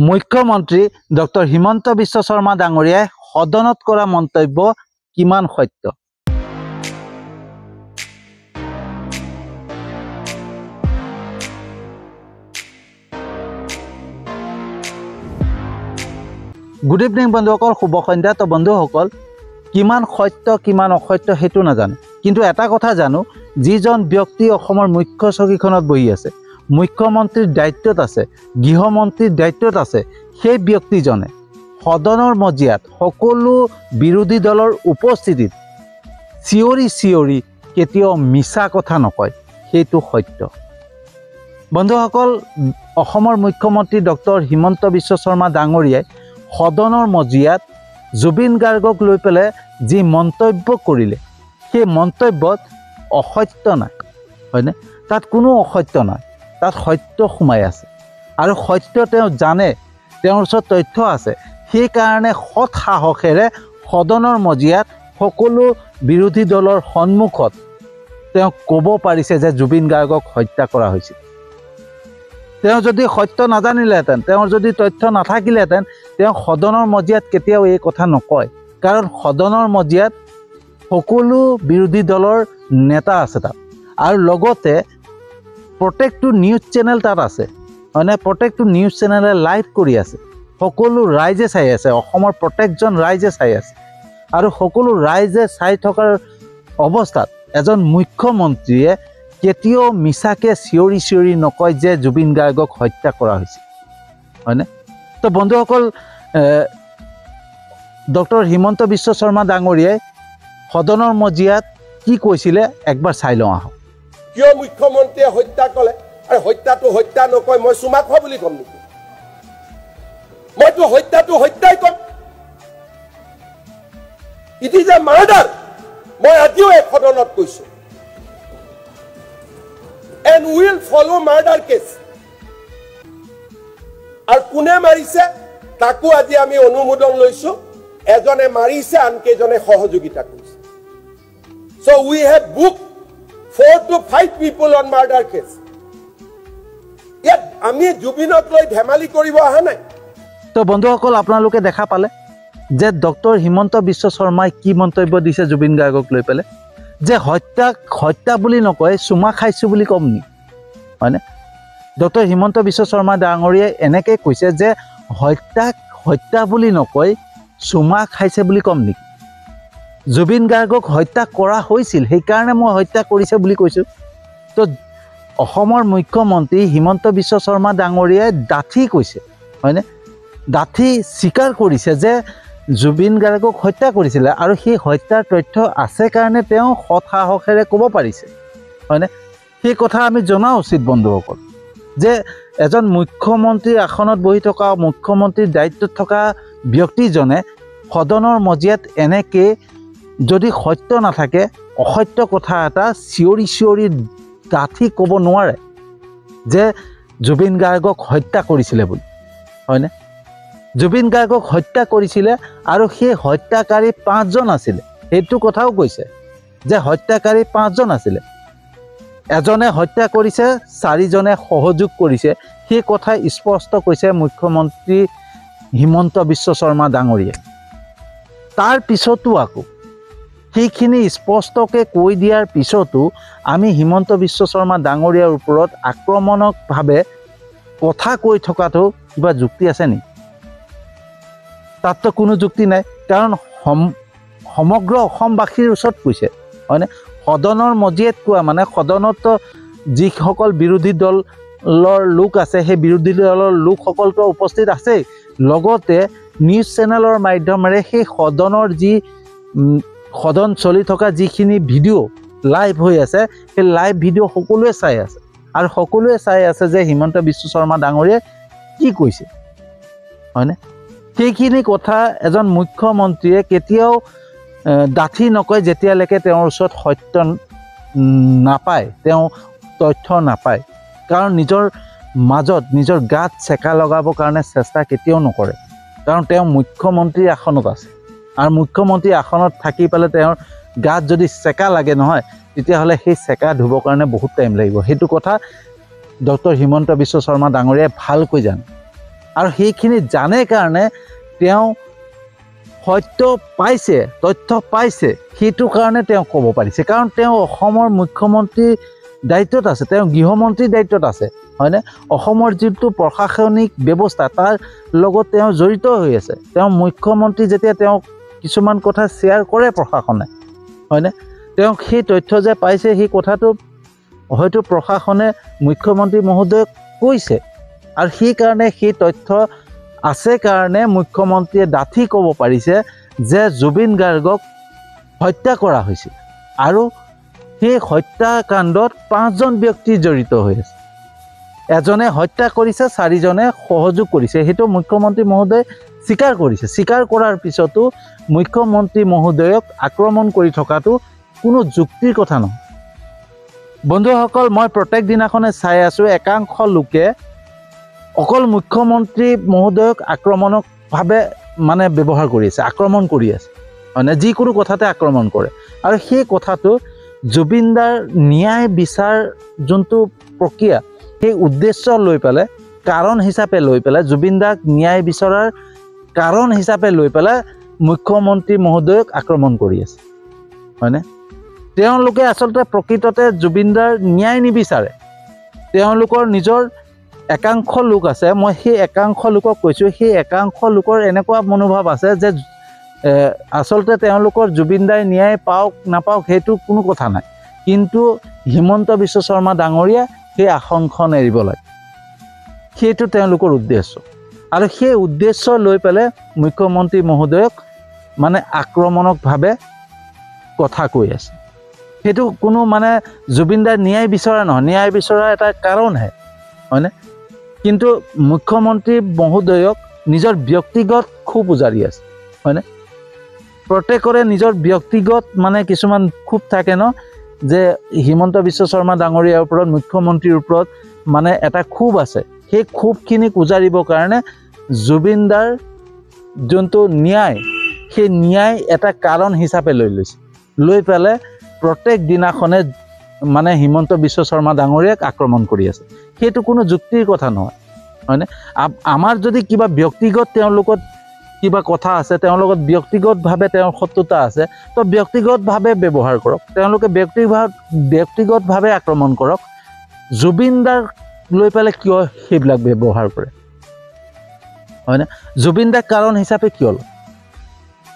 মুখ্যমন্ত্ৰী ডক্টৰ হিমন্ত বিশ্ব শৰ্মা ডাঙৰীয়াই সদনত কৰা মন্তব্য কিমান সত্য? গুড ইভিনিং বন্ধুসকল, শুভ সন্ধ্যা। তো বন্ধুসকল, কিমান সত্য কিমান অসত্য সেইটো নাজানো, কিন্তু এটা কথা জানো, যিজন ব্যক্তি অসমৰ মুখ্য চকীখনত বহি আছে, মুখ্যমন্ত্ৰীৰ দায়িত্বত আছে, গৃহমন্ত্ৰীৰ দায়িত্বত আছে, সেই ব্যক্তিজনে সদনৰ মজিয়াত সকলো বিৰোধী দলৰ উপস্থিতিত চিঞৰি চিঞৰি কেতিয়াও মিছা কথা নকয়, সেইটো সত্য। বন্ধুসকল, অসমৰ মুখ্যমন্ত্ৰী ডক্টৰ হিমন্ত বিশ্ব শৰ্মা ডাঙৰীয়াই সদনৰ মজিয়াত জুবিন গাৰ্গক লৈ পেলাই যি মন্তব্য কৰিলে, সেই মন্তব্যত অসত্য নাই, হয়নে? তাত কোনো অসত্য নাই, তাত সত্য সোমাই আছে। আৰু সত্য তেওঁ জানে, তেওঁৰ ওচৰত তথ্য আছে, সেইকাৰণে সৎ সাহসেৰে সদনৰ মজিয়াত সকলো বিৰোধী দলৰ সন্মুখত তেওঁ ক'ব পাৰিছে যে জুবিন গাৰ্গক হত্যা কৰা হৈছিল। তেওঁ যদি সত্য নাজানিলেহেঁতেন, তেওঁৰ যদি তথ্য নাথাকিলেহেঁতেন, তেওঁ সদনৰ মজিয়াত কেতিয়াও এই কথা নকয়। কাৰণ সদনৰ মজিয়াত সকলো বিৰোধী দলৰ নেতা আছে তাত, আৰু লগতে প্ৰত্যেকটো নিউজ চেনেল তাত আছে, হয়নে? প্ৰত্যেকটো নিউজ চেনেলে লাইভ কৰি আছে, সকলো ৰাইজে চাই আছে, অসমৰ প্ৰত্যেকজন ৰাইজে চাই আছে। আৰু সকলো ৰাইজে চাই থকাৰ অৱস্থাত এজন মুখ্যমন্ত্ৰীয়ে কেতিয়াও মিছাকৈ চিঞৰি চিঞৰি নকয় যে জুবিন গাৰ্গক হত্যা কৰা হৈছে, হয়নে? তো বন্ধুসকল, ডক্টৰ হিমন্ত বিশ্ব শৰ্মা ডাঙৰীয়াই সদনৰ মজিয়াত কি কৈছিলে একবাৰ চাই লওঁ আহক। কিয় মুখ্যমন্ত্ৰীয়ে হত্যা কৰে আৰু হত্যাটো হত্যা নকয়? মই চুমা খোৱা বুলি ক'ম নেকি? মইতো হত্যাটো হত্যাই ক'ম। It is a murder. মই আজিও এই সদনত কৈছো, and will follow murder case. আৰু কোনে মাৰিছে তাকো আজি আমি অনুমোদন লৈছো। এজনে মাৰিছে, আনকেইজনে সহযোগিতা কৰিছে। So we have booked 4 to 5 people on murder case. ইয়াত আমি জুবিনক লৈ ধেমালি কৰিব অহা নাই। তো বন্ধুসকল, আপোনালোকে দেখা পালে যে ডক্টৰ হিমন্ত বিশ্ব শৰ্মাই কি মন্তব্য দিছে জুবিন গাৰ্গক লৈ পেলাই, যে হত্যা বুলি নকয়, চুমা খাইছোঁ বুলি ক'ম নি, হয়নে? ডক্টৰ হিমন্ত বিশ্ব শৰ্মা ডাঙৰীয়াই এনেকৈ কৈছে যে হত্যা বুলি নকয়, চুমা খাইছে বুলি ক'ম নেকি? জুবিন গাৰ্গক হত্যা কৰা হৈছিল, সেইকাৰণে মই হত্যা কৰিছে বুলি কৈছোঁ। তো অসমৰ মুখ্যমন্ত্ৰী হিমন্ত বিশ্ব শৰ্মা ডাঙৰীয়াই ডাঠি কৈছে, হয়নে? ডাঠি স্বীকাৰ কৰিছে যে জুবিন গাৰ্গক হত্যা কৰিছিলে, আৰু সেই হত্যাৰ তথ্য আছে কাৰণে তেওঁ সৎ সাহসেৰে ক'ব পাৰিছে, হয়নে? সেই কথা আমি জনা উচিত বন্ধুসকল, যে এজন মুখ্যমন্ত্ৰীৰ আসনত বহি থকা, মুখ্যমন্ত্ৰীৰ দায়িত্বত থকা ব্যক্তিজনে সদনৰ মজিয়াত এনেকৈ যদি সত্য নাথাকে, অসত্য কথা এটা চিঞৰি চিঞৰি ডাঠি ক'ব নোৱাৰে যে জুবিন গাৰ্গক হত্যা কৰিছিলে বুলি, হয়নে? জুবিন গাৰ্গক হত্যা কৰিছিলে, আৰু সেই হত্যাকাৰী 5জন আছিলে, সেইটো কথাও কৈছে যে হত্যাকাৰী 5জন আছিলে। এজনে হত্যা কৰিছে, 4জনে সহযোগ কৰিছে, সেই কথা স্পষ্ট কৈছে মুখ্যমন্ত্ৰী হিমন্ত বিশ্ব শৰ্মা ডাঙৰীয়াই। তাৰ পিছতো আকৌ সেইখিনি স্পষ্টকৈ কৈ দিয়াৰ পিছতো আমি হিমন্ত বিশ্ব শৰ্মা ডাঙৰীয়াৰ ওপৰত আক্ৰমণকভাৱে কথা কৈ থকাটো কিবা যুক্তি আছে নেকি? তাততো কোনো যুক্তি নাই, কাৰণ সমগ্ৰ অসমবাসীৰ ওচৰত কৈছে, হয়নে? সদনৰ মজিয়াত কোৱা মানে সদনতো যিসকল বিৰোধী দলৰ লোক আছে, সেই বিৰোধী দলৰ লোকসকলতো উপস্থিত আছেই, লগতে নিউজ চেনেলৰ মাধ্যমেৰে সেই সদনৰ যি সদন চলি থকা যিখিনি ভিডিঅ' লাইভ হৈ আছে, সেই লাইভ ভিডিঅ' সকলোৱে চাই আছে, আৰু সকলোৱে চাই আছে যে হিমন্ত বিশ্ব শৰ্মা ডাঙৰীয়াই কি কৈছে, হয়নে? সেইখিনি কথা এজন মুখ্যমন্ত্ৰীয়ে কেতিয়াও ডাঠি নকয় যেতিয়ালৈকে তেওঁৰ ওচৰত সত্য নাপায়, তেওঁ তথ্য নাপায়। কাৰণ নিজৰ মাজত, নিজৰ গাত চেকা লগাবৰ কাৰণে চেষ্টা কেতিয়াও নকৰে, কাৰণ তেওঁ মুখ্যমন্ত্ৰীৰ আসনত আছে, আৰু মুখ্যমন্ত্ৰীৰ আসনত থাকি পেলাই তেওঁৰ গাত যদি চেকা লাগে নহয়, তেতিয়াহ'লে সেই চেকা ধুবৰ কাৰণে বহুত টাইম লাগিব। সেইটো কথা ডক্টৰ হিমন্ত বিশ্ব শৰ্মা ডাঙৰীয়াই ভালকৈ জানে। আৰু সেইখিনি জানে কাৰণে তেওঁ সত্য পাইছে, তথ্য পাইছে, সেইটো কাৰণে তেওঁ ক'ব পাৰিছে। কাৰণ তেওঁ অসমৰ মুখ্যমন্ত্ৰীৰ দায়িত্বত আছে, তেওঁ গৃহমন্ত্ৰীৰ দায়িত্বত আছে, হয়নে? অসমৰ যিটো প্ৰশাসনিক ব্যৱস্থা তাৰ লগত তেওঁ জড়িত হৈ আছে। তেওঁ মুখ্যমন্ত্ৰী যেতিয়া তেওঁ কিছুমান কথা শ্বেয়াৰ কৰে প্ৰশাসনে, হয়নে? তেওঁ সেই তথ্য যে পাইছে সেই কথাটো হয়তো প্ৰশাসনে মুখ্যমন্ত্ৰী মহোদয়ক কৈছে, আৰু সেইকাৰণে সেই তথ্য আছে কাৰণে মুখ্যমন্ত্ৰীয়ে ডাঠি ক'ব পাৰিছে যে জুবিন গাৰ্গক হত্যা কৰা হৈছিল, আৰু সেই হত্যাকাণ্ডত 5জন ব্যক্তি জড়িত হৈ আছে। এজনে হত্যা কৰিছে, 4জনে সহযোগ কৰিছে, সেইটো মুখ্যমন্ত্ৰী মহোদয়ে স্বীকাৰ কৰিছে। স্বীকাৰ কৰাৰ পিছতো মুখ্যমন্ত্ৰী মহোদয়ক আক্ৰমণ কৰি থকাটো কোনো যুক্তিৰ কথা নহয়। বন্ধুসকল, মই প্ৰত্যেক দিনাখনে চাই আছোঁ একাংশ লোকে অকল মুখ্যমন্ত্ৰী মহোদয়ক আক্ৰমণকভাৱে মানে ব্যৱহাৰ কৰি আছে, আক্ৰমণ কৰি আছে, হয়নে? যিকোনো কথাতে আক্ৰমণ কৰে। আৰু সেই কথাটো জুবিনদাৰ ন্যায় বিচাৰ যোনটো প্ৰক্ৰিয়া, সেই উদ্দেশ্য লৈ পেলাই, কাৰণ হিচাপে লৈ পেলাই, জুবিনদাক ন্যায় বিচৰাৰ কাৰণ হিচাপে লৈ পেলাই মুখ্যমন্ত্ৰী মহোদয়ক আক্ৰমণ কৰি আছে, হয়নে? তেওঁলোকে আচলতে প্ৰকৃততে জুবিনদাৰ ন্যায় নিবিচাৰে। তেওঁলোকৰ নিজৰ একাংশ লোক আছে, মই সেই একাংশ লোকক কৈছোঁ, সেই একাংশ লোকৰ এনেকুৱা মনোভাৱ আছে যে আচলতে তেওঁলোকৰ জুবিনদাই ন্যায় পাওক নাপাওক সেইটো কোনো কথা নাই, কিন্তু হিমন্ত বিশ্ব শৰ্মা ডাঙৰীয়া সেই আসনখন এৰিব লাগে, সেইটো তেওঁলোকৰ উদ্দেশ্য। আৰু সেই উদ্দেশ্য লৈ পেলাই মুখ্যমন্ত্ৰী মহোদয়ক মানে আক্ৰমণকভাৱে কথা কৈ আছে। সেইটো কোনো মানে জুবিনদাৰ ন্যায় বিচৰা নহয়, ন্যায় বিচৰা এটা কাৰণহে, হয়নে? কিন্তু মুখ্যমন্ত্ৰী মহোদয়ক নিজৰ ব্যক্তিগত ক্ষোভ উজাৰি আছে, হয়নে? প্ৰত্যেকৰে নিজৰ ব্যক্তিগত মানে কিছুমান ক্ষোভ থাকে ন, যে হিমন্ত বিশ্ব শৰ্মা ডাঙৰীয়াৰ ওপৰত, মুখ্যমন্ত্ৰীৰ ওপৰত মানে এটা ক্ষোভ আছে। সেই ক্ষোভখিনিক উজাৰিবৰ কাৰণে জুবিনদাৰ যোনটো ন্যায়, সেই ন্যায় এটা কাৰণ হিচাপে লৈ লৈছে, লৈ পেলাই প্ৰত্যেক দিনাখনে মানে হিমন্ত বিশ্ব শৰ্মা ডাঙৰীয়াক আক্ৰমণ কৰি আছে। সেইটো কোনো যুক্তিৰ কথা নহয়, হয়নে? আমাৰ যদি কিবা ব্যক্তিগত তেওঁৰ লগত কিবা কথা আছে, তেওঁৰ লগত ব্যক্তিগতভাৱে তেওঁৰ শত্ৰুতা আছে, তো ব্যক্তিগতভাৱে ব্যৱহাৰ কৰক, তেওঁলোকে ব্যক্তিগতভাৱে আক্ৰমণ কৰক। জুবিনদাক লৈ পেলাই কিয় সেইবিলাক ব্যৱহাৰ কৰে, হয়নে? জুবিনদাক কাৰণ হিচাপে কিয় লয়?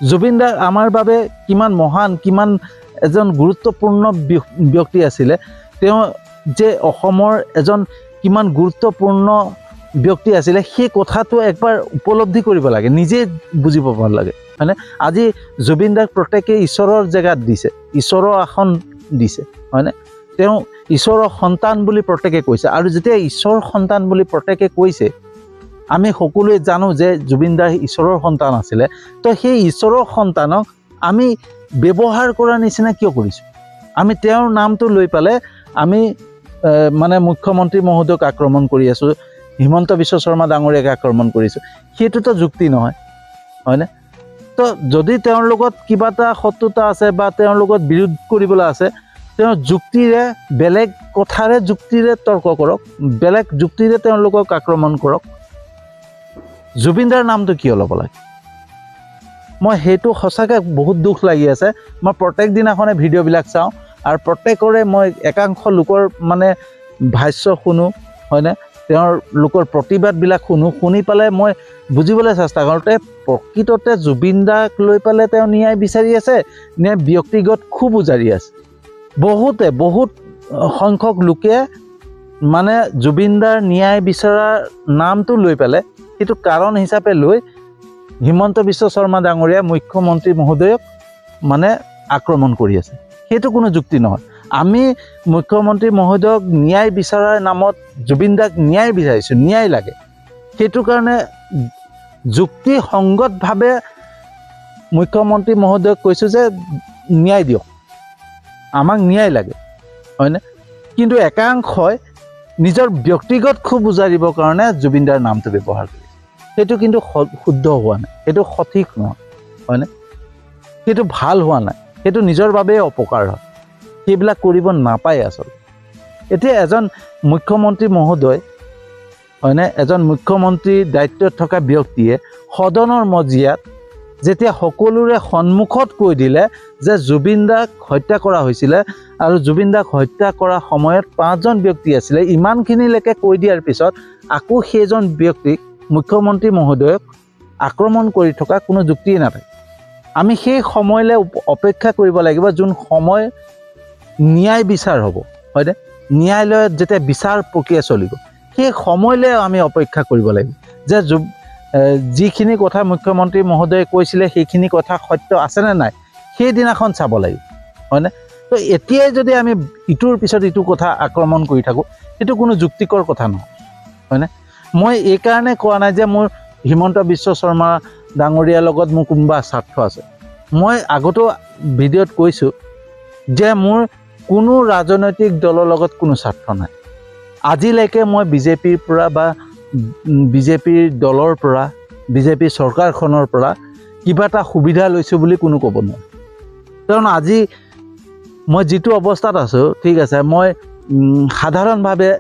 জুবিনদা আমাৰ বাবে কিমান মহান, কিমান এজন গুৰুত্বপূৰ্ণ ব্যক্তি আছিলে, তেওঁ যে অসমৰ এজন কিমান গুৰুত্বপূৰ্ণ ব্যক্তি আছিলে, সেই কথাটো একবাৰ উপলব্ধি কৰিব লাগে, নিজে বুজিব পাব লাগে, হয়নে? আজি জুবিনদাক প্ৰত্যেকেই ঈশ্বৰৰ জেগাত দিছে, ঈশ্বৰৰ আসন দিছে, হয়নে? তেওঁ ঈশ্বৰৰ সন্তান বুলি প্ৰত্যেকে কৈছে, আৰু যেতিয়া ঈশ্বৰৰ সন্তান বুলি প্ৰত্যেকে কৈছে, আমি সকলোৱে জানো যে জুবিনদাৰ ঈশ্বৰৰ সন্তান আছিলে, তো সেই ঈশ্বৰৰ সন্তানক আমি ব্যৱহাৰ কৰাৰ নিচিনা কিয় কৰিছোঁ? আমি তেওঁৰ নামটো লৈ পেলাই আমি মানে মুখ্যমন্ত্ৰী মহোদয়ক আক্ৰমণ কৰি আছোঁ, হিমন্ত বিশ্ব শৰ্মা ডাঙৰীয়াক আক্ৰমণ কৰিছোঁ, সেইটোতো যুক্তি নহয়, হয়নে? তো যদি তেওঁৰ লগত কিবা এটা শত্ৰুতা আছে বা তেওঁৰ লগত বিৰোধ কৰিবলৈ আছে, তেওঁ যুক্তিৰে, বেলেগ কথাৰে যুক্তিৰে তৰ্ক কৰক, বেলেগ যুক্তিৰে তেওঁলোকক আক্ৰমণ কৰক। জুবিনদাৰ নামটো কিয় ল'ব লাগে? মই সেইটো সঁচাকৈ বহুত দুখ লাগি আছে। মই প্ৰত্যেক দিনাখনে ভিডিঅ'বিলাক চাওঁ, আৰু প্ৰত্যেকৰে মই একাংশ লোকৰ মানে ভাষ্য শুনো, হয়নে? তেওঁৰ লোকৰ প্ৰতিবাদবিলাক শুনি পেলাই মই বুজিবলৈ চেষ্টা কৰোঁতে প্ৰকৃততে জুবিনদাক লৈ পেলাই তেওঁ ন্যায় বিচাৰি আছে নে ব্যক্তিগত ক্ষোভ উজাৰি আছে? বহুত সংখ্যক লোকে মানে জুবিনদাৰ ন্যায় বিচৰাৰ নামটো লৈ পেলাই, সেইটো কাৰণ হিচাপে লৈ হিমন্ত বিশ্ব শৰ্মা ডাঙৰীয়া মুখ্যমন্ত্ৰী মহোদয়ক মানে আক্ৰমণ কৰি আছে। সেইটো কোনো যুক্তি নহয়। আমি মুখ্যমন্ত্ৰী মহোদয়ক ন্যায় বিচৰাৰ নামত জুবিনদাক ন্যায় বিচাৰিছোঁ, ন্যায় লাগে, সেইটো কাৰণে যুক্তিসংগতভাৱে মুখ্যমন্ত্ৰী মহোদয়ক কৈছোঁ যে ন্যায় দিয়ক, আমাক ন্যায় লাগে, হয়নে? কিন্তু একাংশই নিজৰ ব্যক্তিগত ক্ষোভ উজাৰিবৰ কাৰণে জুবিনদাৰ নামটো ব্যৱহাৰ কৰিছে। সেইটো কিন্তু শুদ্ধ হোৱা নাই, সেইটো সঠিক নহয়, হয়নে? সেইটো ভাল হোৱা নাই, সেইটো নিজৰ বাবেই অপকাৰ হয়, সেইবিলাক কৰিব নাপায় আচলতে। এতিয়া এজন মুখ্যমন্ত্ৰী মহোদয় হয়নে এজন মুখ্যমন্ত্ৰী দায়িত্বত থকা ব্যক্তিয়ে সদনৰ মজিয়াত যেতিয়া সকলোৰে সন্মুখত কৈ দিলে যে জুবিন দাক হত্যা কৰা হৈছিলে আৰু জুবিন দাক হত্যা কৰা সময়ত 5জন ব্যক্তি আছিলে, ইমানখিনিলৈকে কৈ দিয়াৰ পিছত আকৌ সেইজন ব্যক্তিক মুখ্যমন্ত্ৰী মহোদয়ক আক্ৰমণ কৰি থকা কোনো যুক্তিয়ে নাথাকে। আমি সেই সময়লৈ অপেক্ষা কৰিব লাগিব, যোন সময় ন্যায় বিচাৰ হ'ব, হয়নে ন্যায়ালয়ত যেতিয়া বিচাৰ প্ৰক্ৰিয়া চলিব সেই সময়লৈ আমি অপেক্ষা কৰিব লাগিব যে যিখিনি কথা মুখ্যমন্ত্ৰী মহোদয়ে কৈছিলে সেইখিনি কথা সত্য আছেনে নাই সেইদিনাখন চাব লাগিব, হয়নে। তো এতিয়াই যদি আমি ইটোৰ পিছত ইটো কথা আক্ৰমণ কৰি থাকোঁ সেইটো কোনো যুক্তিকৰ কথা নহয়, হয়নে। মই এইকাৰণে কোৱা নাই যে মোৰ হিমন্ত বিশ্ব শৰ্মা ডাঙৰীয়াৰ লগত মোৰ কোনোবা স্বাৰ্থ আছে। মই আগতো ভিডিঅ'ত কৈছোঁ যে মোৰ কোনো ৰাজনৈতিক দলৰ লগত কোনো স্বাৰ্থ নাই। আজিলৈকে মই বিজেপিৰ পৰা বা বিজেপিৰ দলৰ পৰা বিজেপি চৰকাৰখনৰ পৰা কিবা এটা সুবিধা লৈছোঁ বুলি কোনো ক'ব নোৱাৰে। কাৰণ আজি মই যিটো অৱস্থাত আছোঁ, ঠিক আছে, মই সাধাৰণভাৱে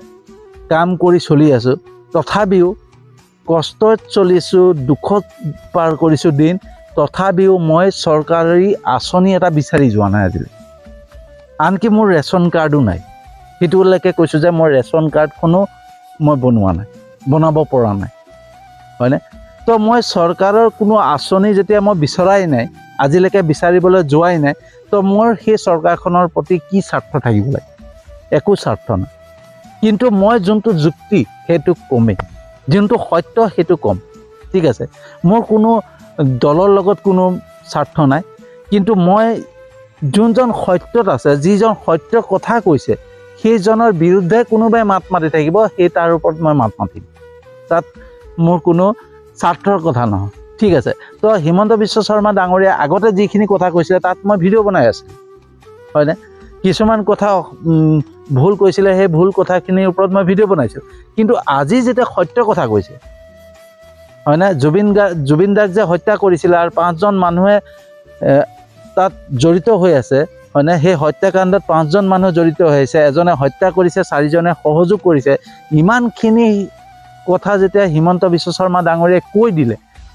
কাম কৰি চলি আছোঁ, তথাপিও কষ্টত চলিছোঁ, দুখত পাৰ কৰিছোঁ দিন, তথাপিও মই চৰকাৰী আঁচনি এটা বিচাৰি যোৱা নাই আজিলৈ। আনকি মোৰ ৰেচন কাৰ্ডো নাই, সেইটোলৈকে কৈছোঁ যে মই ৰেচন কাৰ্ডখনো মই বনাব পৰা নাই, হয়নে। তো মই চৰকাৰৰ কোনো আঁচনি যেতিয়া মই বিচৰাই নাই, আজিলৈকে বিচাৰিবলৈ যোৱাই নাই, তো মোৰ সেই চৰকাৰখনৰ প্ৰতি কি স্বাৰ্থ থাকিব লাগে, একো স্বাৰ্থ নাই। কিন্তু মই যোনটো যুক্তি সেইটো কমেই, যোনটো সত্য সেইটো কম, ঠিক আছে। মোৰ কোনো দলৰ লগত কোনো স্বাৰ্থ নাই, কিন্তু মই যোনজন সত্যত আছে, যিজন সত্য কথা কৈছে সেইজনৰ বিৰুদ্ধে কোনোবাই মাত মাতি থাকিব, সেই তাৰ ওপৰত মই মাত মাতিম, তাত মোৰ কোনো স্বাৰ্থৰ কথা নহয়, ঠিক আছে। তো হিমন্ত বিশ্ব শৰ্মা ডাঙৰীয়া আগতে যিখিনি কথা কৈছিলে তাত মই ভিডিঅ' বনাই আছিলোঁ, হয়নে। কিছুমান কথা ভুল কৈছিলে, সেই ভুল কথাখিনিৰ ওপৰত মই ভিডিঅ' বনাইছোঁ। কিন্তু আজি যেতিয়া সত্য কথা কৈছে, হয়নে, জুবিন দাক যে হত্যা কৰিছিলে আৰু 5জন মানুহে তাত জড়িত হৈ আছে, হয়নে, সেই হত্যাকাণ্ডত 5জন মানুহ জড়িত হৈ আছে, এজনে হত্যা কৰিছে, 4জনে সহযোগ কৰিছে, ইমানখিনি কথা যেতিয়া হিমন্ত বিশ্ব শৰ্মা ডাঙৰীয়াই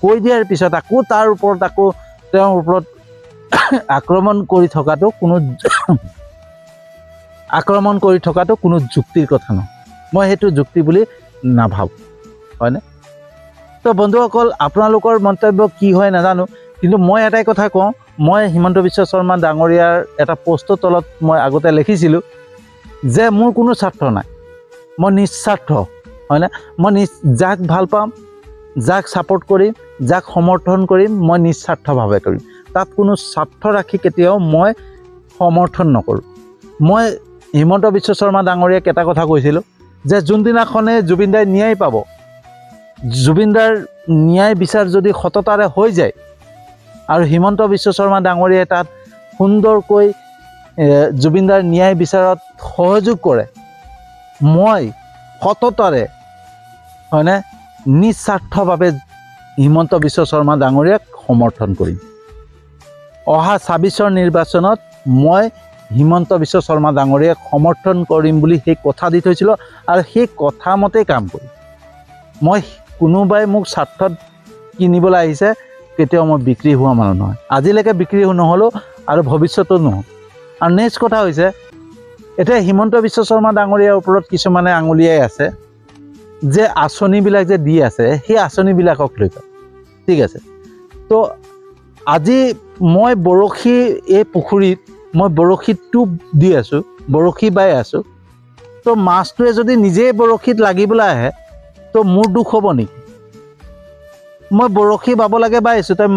কৈ দিয়াৰ পিছত আকৌ তাৰ ওপৰত তেওঁৰ ওপৰত আক্ৰমণ কৰি থকাটো কোনো যুক্তিৰ কথা নহয়। মই সেইটো যুক্তি বুলি নাভাবোঁ, হয়নে। তো বন্ধুসকল, আপোনালোকৰ মন্তব্য কি হয় নাজানো, কিন্তু মই এটাই কথা কওঁ, মই হিমন্ত বিশ্ব শৰ্মা ডাঙৰীয়াৰ এটা পষ্টৰ তলত মই আগতে লিখিছিলোঁ যে মোৰ কোনো স্বাৰ্থ নাই, মই নিস্বাৰ্থ, হয়নে। মই যাক ভাল পাম, যাক ছাপোৰ্ট কৰিম, যাক সমৰ্থন কৰিম, মই নিস্বাৰ্থভাৱে কৰিম, তাত কোনো স্বাৰ্থ ৰাখি কেতিয়াও মই সমৰ্থন নকৰোঁ। মই হিমন্ত বিশ্ব শৰ্মা ডাঙৰীয়াক এটা কথা কৈছিলোঁ যে যোনদিনাখনে জুবিন দাই ন্যায় পাব, জুবিন দাৰ ন্যায় বিচাৰ যদি সততাৰে হৈ যায় আৰু হিমন্ত বিশ্ব শৰ্মা ডাঙৰীয়াই তাত সুন্দৰকৈ জুবিন দাৰ ন্যায় বিচাৰত সহযোগ কৰে, মই সততাৰে, হয়নে, নিস্বাৰ্থভাৱে হিমন্ত বিশ্ব শৰ্মা ডাঙৰীয়াক সমৰ্থন কৰিম। অহা 26ৰ নিৰ্বাচনত মই হিমন্ত বিশ্ব শৰ্মা ডাঙৰীয়াক সমৰ্থন কৰিম বুলি সেই কথা দি থৈছিলোঁ আৰু সেই কথা মতেই কাম কৰিম। মই কোনোবাই মোক স্বাৰ্থত কিনিবলৈ আহিছে, কেতিয়াও মই বিক্ৰী হোৱা মানুহ নহয়, আজিলৈকে বিক্ৰী নহ'লোঁ আৰু ভৱিষ্যতো নহ'ম। আৰু নেক্সট কথা হৈছে, এতিয়া হিমন্ত বিশ্ব শৰ্মা ডাঙৰীয়াৰ ওপৰত কিছুমানে আঙুলিয়াই আছে যে আঁচনিবিলাক যে দি আছে সেই আঁচনিবিলাকক লৈ পায়, ঠিক আছে। তো আজি মই এই পুখুৰীত মই বৰশীত টোপ দি আছোঁ, বৰশী বাই আছোঁ, তো মাছটোৱে যদি নিজেই বৰশীত লাগিবলৈ আহে তো মোৰ দুখ হ'ব নেকি? মই বৰশী বাব লাগে বাইছোঁ, তই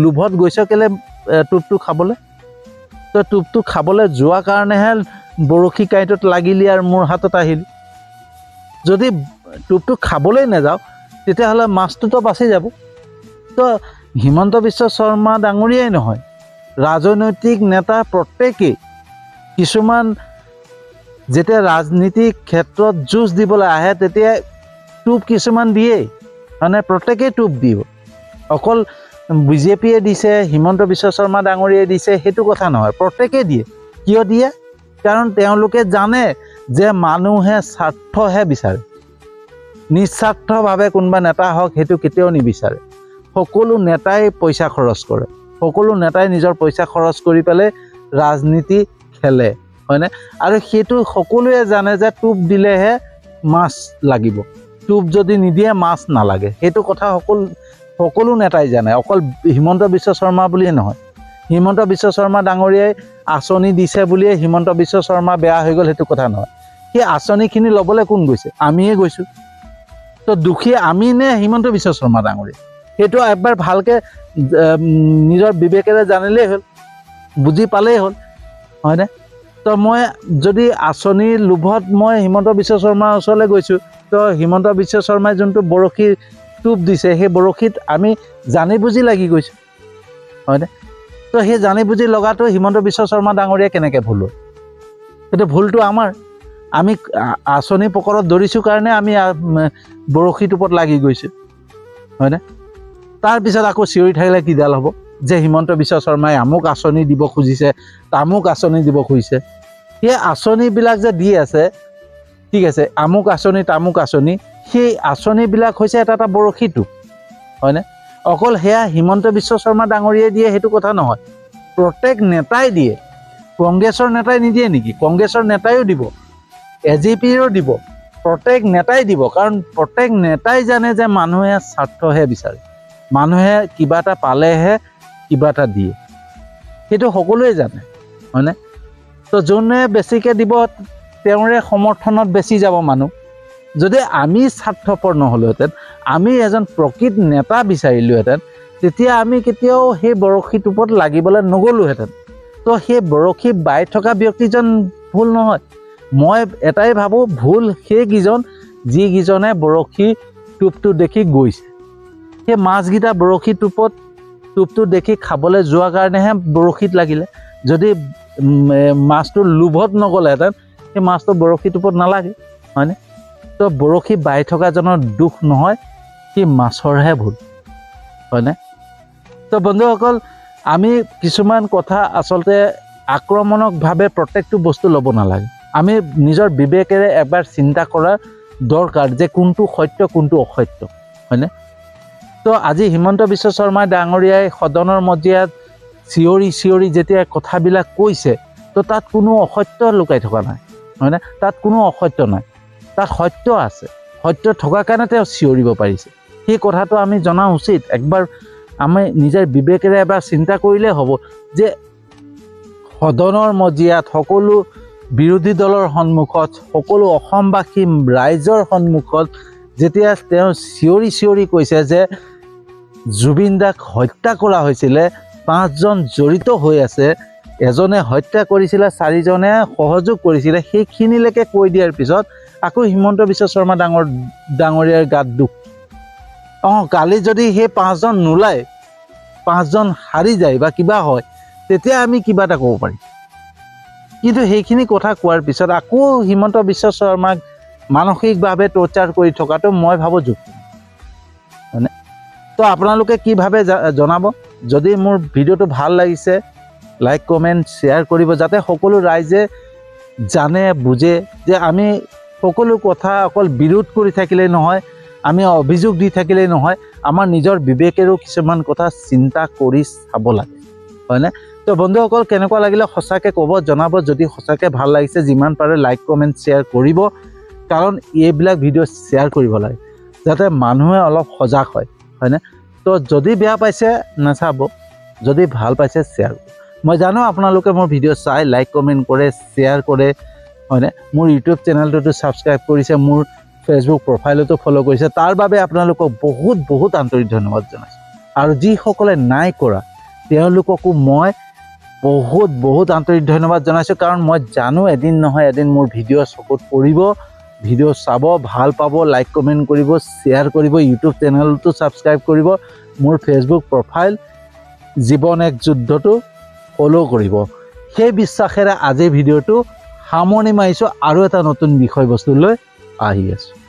লোভত গৈছ কেলৈ টোপটো খাবলৈ? তই টোপটো খাবলৈ যোৱা কাৰণেহে বৰশী কাঁইটত লাগিলি আৰু মোৰ হাতত আহিলি। যদি টোপটো খাবলৈ নাযাওঁ তেতিয়াহ'লে মাছটোতো বাচি যাব। তো হিমন্ত বিশ্ব শৰ্মা ডাঙৰীয়াই নহয়, ৰাজনৈতিক নেতা প্ৰত্যেকেই কিছুমান যেতিয়া ৰাজনীতিক ক্ষেত্ৰত যুঁজ দিবলৈ আহে তেতিয়া টোপ কিছুমান দিয়েই, মানে প্ৰত্যেকেই টোপ দিব। অকল বিজেপিয়ে দিছে, হিমন্ত বিশ্ব শৰ্মা ডাঙৰীয়াই দিছে সেইটো কথা নহয়, প্ৰত্যেকেই দিয়ে। কিয় দিয়ে? কাৰণ তেওঁলোকে জানে যে মানুহে স্বাৰ্থহে বিচাৰে, নিস্বাৰ্থভাৱে কোনোবা নেতা হওক সেইটো কেতিয়াও নিবিচাৰে সকলো নেতাই পইচা খৰচ কৰে সকলো নেতাই নিজৰ পইচা খৰচ কৰি পেলাই ৰাজনীতি খেলে হয়নে আৰু সেইটো সকলোৱে জানে যে টুপ দিলেহে মাছ লাগিব টুপ যদি নিদিয়ে মাছ নালাগে সেইটো কথা সকলো নেতাই জানে অকল হিমন্ত বিশ্ব শৰ্মা বুলিয়ে নহয় হিমন্ত বিশ্ব শৰ্মা ডাঙৰীয়াই আঁচনি দিছে বুলিয়ে হিমন্ত বিশ্ব শৰ্মা বেয়া হৈ গ'ল সেইটো কথা নহয় সেই আঁচনিখিনি ল'বলৈ কোন গৈছে আমিয়ে গৈছোঁ তো দুখী আমি নে হিমন্ত বিশ্ব শৰ্মা ডাঙৰীয়া সেইটো একবাৰ ভালকৈ নিজৰ বিবেকেৰে জানিলেই হ'ল বুজি পালেই হ'ল হয়নে তো মই যদি আঁচনিৰ লোভত মই হিমন্ত বিশ্ব শৰ্মাৰ ওচৰলৈ গৈছোঁ তো হিমন্ত বিশ্ব শৰ্মাই যোনটো বৰশী টোপ দিছে সেই বৰশীত আমি জানি বুজি লাগি গৈছোঁ হয়নে তো সেই জানি বুজি লগাটো হিমন্ত বিশ্ব শৰ্মা ডাঙৰীয়া কেনেকৈ ভুল হ'ল সেইটো ভুলটো আমাৰ আমি আঁচনি পকৰত ধৰিছোঁ কাৰণে আমি বৰশী টোপত লাগি গৈছোঁ হয়নে তাৰপিছত আকৌ চিঞৰি থাকিলে কিডাল হ'ব যে হিমন্ত বিশ্ব শৰ্মাই আমুক আঁচনি দিব খুজিছে তামুক আঁচনি দিব খুজিছে সেই আঁচনিবিলাক যে দি আছে ঠিক আছে আমুক আঁচনি তামুক আঁচনি সেই আঁচনিবিলাক হৈছে এটা এটা বৰশী টোপ হয়নে অকল সেয়া হিমন্ত বিশ্ব শৰ্মা ডাঙৰীয়াই দিয়ে সেইটো কথা নহয় প্ৰত্যেক নেতাই দিয়ে কংগ্ৰেছৰ নেতাই নিদিয়ে নেকি কংগ্ৰেছৰ নেতাইও দিব এজিপিৰো দিব প্ৰত্যেক নেতাই দিব কাৰণ প্ৰত্যেক নেতাই জানে যে মানুহে স্বাৰ্থহে বিচাৰে মানুহে কিবা এটা পালেহে কিবা এটা দিয়ে সেইটো সকলোৱে জানে হয়নে তো যোনে বেছিকৈ দিব তেওঁৰে সমৰ্থনত বেছি যাব মানুহ যদি আমি স্বাৰ্থপৰ নহ'লোহেঁতেন আমি এজন প্ৰকৃত নেতা বিচাৰিলোহেঁতেন তেতিয়া আমি কেতিয়াও সেই বৰশী টোপত লাগিবলৈ নগ'লোহেঁতেন তো সেই বৰশী বাই থকা ব্যক্তিজন ভুল নহয় মই এটাই ভাবোঁ ভুল সেইকেইজন যিকেইজনে বৰশী টোপটো দেখি গৈছে সেই মাছকেইটা বৰশী টোপটো দেখি খাবলৈ যোৱা কাৰণেহে বৰশীত লাগিলে যদি মাছটো লোভত নগ'লেহেঁতেন সেই মাছটো বৰশী টোপত নালাগে হয়নে তো বৰশী বাই থকাজনৰ দুখ নহয় সি মাছৰহে ভুল হয়নে তো বন্ধুসকল আমি কিছুমান কথা আচলতে আক্ৰমণকভাৱে প্ৰত্যেকটো বস্তু ল'ব নালাগে আমি নিজৰ বিবেকেৰে এবাৰ চিন্তা কৰাৰ দৰকাৰ যে কোনটো সত্য কোনটো অসত্য হয়নে তো আজি হিমন্ত বিশ্ব শৰ্মা ডাঙৰীয়াই সদনৰ মজিয়াত চিঞৰি যেতিয়া কথাবিলাক কৈছে তো তাত কোনো অসত্য লুকাই থকা নাই হয়নে তাত কোনো অসত্য নাই তাত সত্য আছে সত্য থকাৰ কাৰণে তেওঁ চিঞৰিব পাৰিছে সেই কথাটো আমি জনা উচিত একবাৰ আমি নিজৰ বিবেকেৰে এবাৰ চিন্তা কৰিলে হ'ব যে সদনৰ মজিয়াত সকলো বিৰোধী দলৰ সন্মুখত সকলো অসমবাসী ৰাইজৰ সন্মুখত যেতিয়া তেওঁ চিঞৰি কৈছে যে জুবিন দাক হত্যা কৰা হৈছিলে 5জন জড়িত হৈ আছে এজনে হত্যা কৰিছিলে 4জনে সহযোগ কৰিছিলে সেইখিনিলৈকে কৈ দিয়াৰ পিছত আকৌ হিমন্ত বিশ্ব শৰ্মা ডাঙৰীয়াৰ গাত দুখ কালি যদি সেই 5জন নোলায় 5জন হাৰি যায় বা কিবা হয় তেতিয়া আমি কিবা এটা ক'ব পাৰিম কিন্তু সেইখিনি কথা কোৱাৰ পিছত আকৌ হিমন্ত বিশ্ব শৰ্মাক মানসিকভাৱে টৰ্চাৰ কৰি থকাটো মই ভাবোঁ যুক্তি হয়নে তো আপোনালোকে কি ভাবে জনাব যদি মোৰ ভিডিঅ'টো ভাল লাগিছে লাইক কমেণ্ট শ্বেয়াৰ কৰিব যাতে সকলো ৰাইজে জানে বুজে যে আমি সকলো কথা অকল বিৰোধ কৰি থাকিলেই নহয় আমি অভিযোগ দি থাকিলেই নহয় আমাৰ নিজৰ বিবেকেৰো কিছুমান কথা চিন্তা কৰি চাব লাগে হয়নে তো বন্ধুসকল কেনেকুৱা লাগিলে সঁচাকৈ ক'ব জনাব যদি সঁচাকৈ ভাল লাগিছে যিমান পাৰে লাইক কমেণ্ট শ্বেয়াৰ কৰিব কাৰণ এইবিলাক ভিডিঅ' শ্বেয়াৰ কৰিব লাগে যাতে মানুহে অলপ সজাগ হয় হয়নে তো যদি বেয়া পাইছে নাচাব যদি ভাল পাইছে শ্বেয়াৰ মই জানো আপোনালোকে মোৰ ভিডিঅ' চাই লাইক কমেণ্ট কৰে শ্বেয়াৰ কৰে হয়নে মোৰ ইউটিউব চেনেলটোতো ছাবস্ক্ৰাইব কৰিছে মোৰ ফেচবুক প্ৰফাইলতো ফ'ল' কৰিছে তাৰ বাবে আপোনালোকক বহুত আন্তৰিক ধন্যবাদ জনাইছোঁ আৰু যিসকলে নাই কৰা তেওঁলোককো মই বহুত আন্তৰিক ধন্যবাদ জনাইছোঁ কাৰণ মই জানো এদিন নহয় এদিন মোৰ ভিডিঅ' চকুত পৰিব ভিডিঅ' চাব ভাল পাব লাইক কমেণ্ট কৰিব শ্বেয়াৰ কৰিব ইউটিউব চেনেলটো ছাবস্ক্ৰাইব কৰিব মোৰ ফেচবুক প্ৰফাইল জীৱন এক যুদ্ধটো ফ'ল' কৰিব সেই বিশ্বাসেৰে আজিৰ ভিডিঅ'টো সামৰণি মাৰিছোঁ আৰু এটা নতুন বিষয়বস্তু লৈ আহি আছোঁ